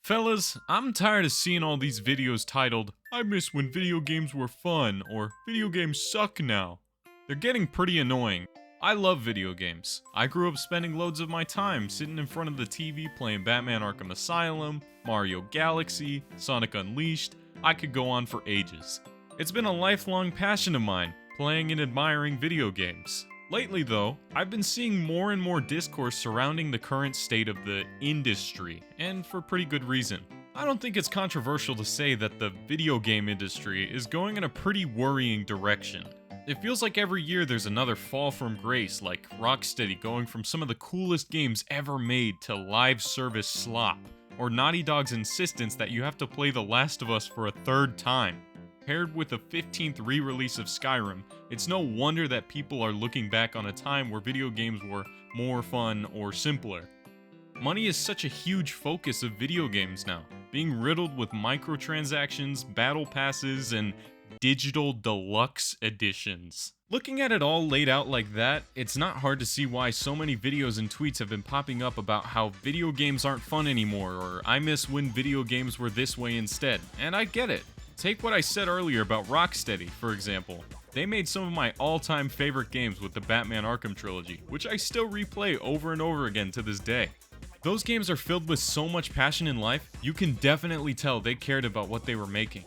Fellas, I'm tired of seeing all these videos titled, "I miss when video games were fun," or "Video games suck now." They're getting pretty annoying. I love video games. I grew up spending loads of my time sitting in front of the TV playing Batman Arkham Asylum, Mario Galaxy, Sonic Unleashed. I could go on for ages. It's been a lifelong passion of mine, playing and admiring video games. Lately though, I've been seeing more and more discourse surrounding the current state of the industry, and for pretty good reason. I don't think it's controversial to say that the video game industry is going in a pretty worrying direction. It feels like every year there's another fall from grace, like Rocksteady going from some of the coolest games ever made to live service slop, or Naughty Dog's insistence that you have to play The Last of Us for a third time. Paired with the 15th re-release of Skyrim, it's no wonder that people are looking back on a time where video games were more fun or simpler. Money is such a huge focus of video games now, being riddled with microtransactions, battle passes, and digital deluxe editions. Looking at it all laid out like that, it's not hard to see why so many videos and tweets have been popping up about how video games aren't fun anymore, or I miss when video games were this way instead, and I get it. Take what I said earlier about Rocksteady, for example. They made some of my all-time favorite games with the Batman Arkham trilogy, which I still replay over and over again to this day. Those games are filled with so much passion in life, you can definitely tell they cared about what they were making.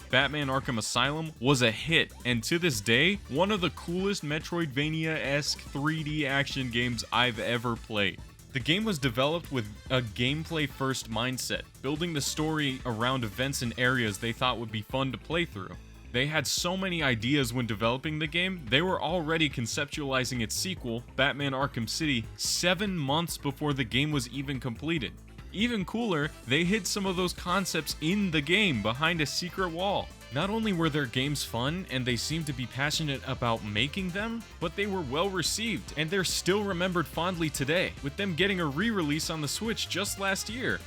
Batman Arkham Asylum was a hit, and to this day, one of the coolest Metroidvania-esque 3D action games I've ever played. The game was developed with a gameplay-first mindset, building the story around events and areas they thought would be fun to play through. They had so many ideas when developing the game, they were already conceptualizing its sequel, Batman Arkham City, 7 months before the game was even completed. Even cooler, they hid some of those concepts in the game behind a secret wall. Not only were their games fun and they seemed to be passionate about making them, but they were well received and they're still remembered fondly today, with them getting a re-release on the Switch just last year.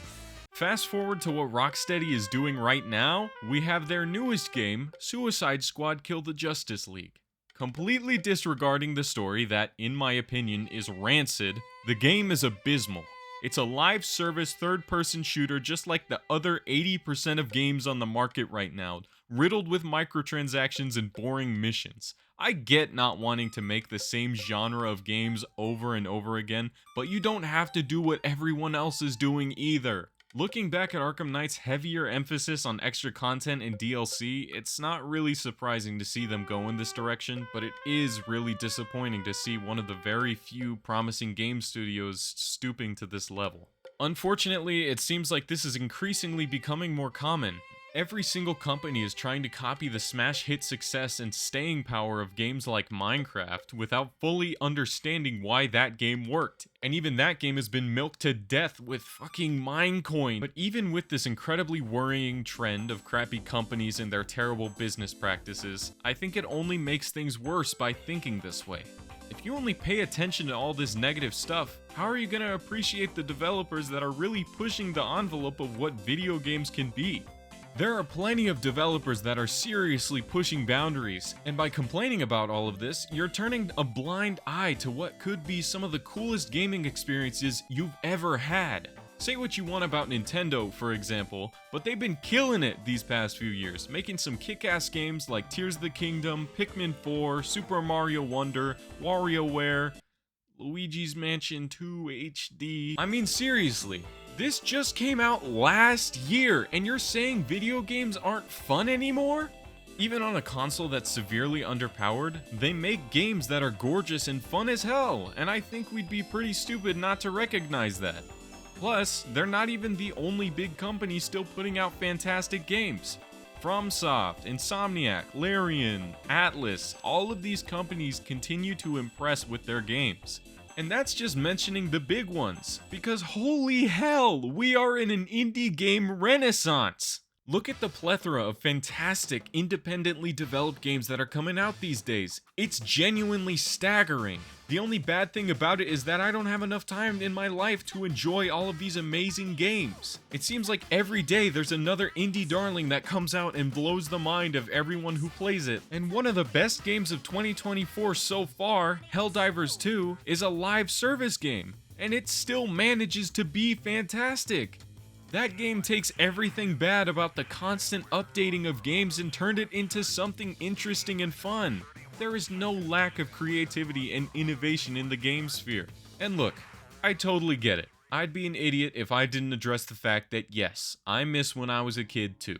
Fast forward to what Rocksteady is doing right now, we have their newest game, Suicide Squad Kill the Justice League. Completely disregarding the story that, in my opinion, is rancid, the game is abysmal. It's a live service third-person shooter just like the other 80% of games on the market right now, riddled with microtransactions and boring missions. I get not wanting to make the same genre of games over and over again, but you don't have to do what everyone else is doing either. Looking back at Arkham Knight's heavier emphasis on extra content and DLC, it's not really surprising to see them go in this direction, but it is really disappointing to see one of the very few promising game studios stooping to this level. Unfortunately, it seems like this is increasingly becoming more common. Every single company is trying to copy the smash hit success and staying power of games like Minecraft without fully understanding why that game worked. And even that game has been milked to death with fucking Minecoin. But even with this incredibly worrying trend of crappy companies and their terrible business practices, I think it only makes things worse by thinking this way. If you only pay attention to all this negative stuff, how are you going to appreciate the developers that are really pushing the envelope of what video games can be? There are plenty of developers that are seriously pushing boundaries, and by complaining about all of this, you're turning a blind eye to what could be some of the coolest gaming experiences you've ever had. Say what you want about Nintendo, for example, but they've been killing it these past few years, making some kick-ass games like Tears of the Kingdom, Pikmin 4, Super Mario Wonder, WarioWare, Luigi's Mansion 2 HD. I mean, seriously. This just came out last year, and you're saying video games aren't fun anymore? Even on a console that's severely underpowered, they make games that are gorgeous and fun as hell, and I think we'd be pretty stupid not to recognize that. Plus, they're not even the only big company still putting out fantastic games. FromSoft, Insomniac, Larian, Atlas, all of these companies continue to impress with their games. And that's just mentioning the big ones, because holy hell, we are in an indie game renaissance! Look at the plethora of fantastic, independently developed games that are coming out these days. It's genuinely staggering. The only bad thing about it is that I don't have enough time in my life to enjoy all of these amazing games. It seems like every day there's another indie darling that comes out and blows the mind of everyone who plays it. And one of the best games of 2024 so far, Helldivers 2, is a live service game, and it still manages to be fantastic. That game takes everything bad about the constant updating of games and turned it into something interesting and fun. There is no lack of creativity and innovation in the game sphere. And look, I totally get it. I'd be an idiot if I didn't address the fact that yes, I miss when I was a kid too.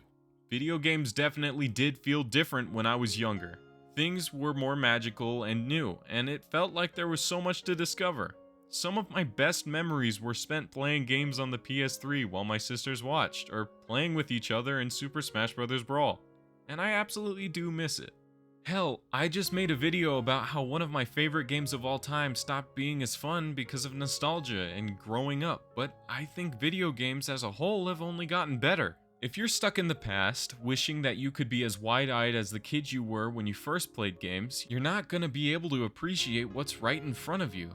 Video games definitely did feel different when I was younger. Things were more magical and new, and it felt like there was so much to discover. Some of my best memories were spent playing games on the PS3 while my sisters watched, or playing with each other in Super Smash Bros. Brawl. And I absolutely do miss it. Hell, I just made a video about how one of my favorite games of all time stopped being as fun because of nostalgia and growing up, but I think video games as a whole have only gotten better. If you're stuck in the past, wishing that you could be as wide-eyed as the kid you were when you first played games, you're not gonna be able to appreciate what's right in front of you.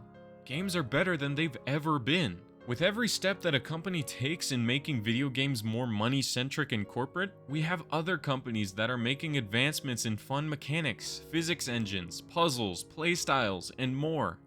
Games are better than they've ever been. With every step that a company takes in making video games more money-centric and corporate, we have other companies that are making advancements in fun mechanics, physics engines, puzzles, playstyles, and more.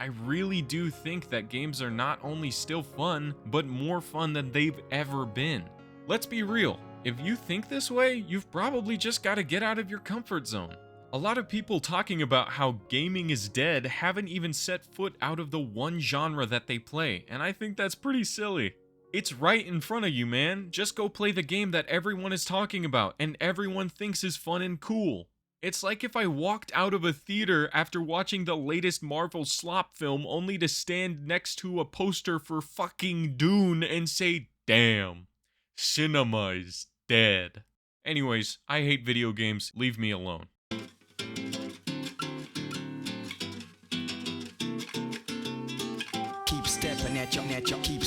I really do think that games are not only still fun, but more fun than they've ever been. Let's be real, if you think this way, you've probably just got to get out of your comfort zone. A lot of people talking about how gaming is dead haven't even set foot out of the one genre that they play, and I think that's pretty silly. It's right in front of you, man. Just go play the game that everyone is talking about and everyone thinks is fun and cool. It's like if I walked out of a theater after watching the latest Marvel slop film only to stand next to a poster for fucking Dune and say, damn, cinema is dead. Anyways, I hate video games. Leave me alone. Keep stepping at your keep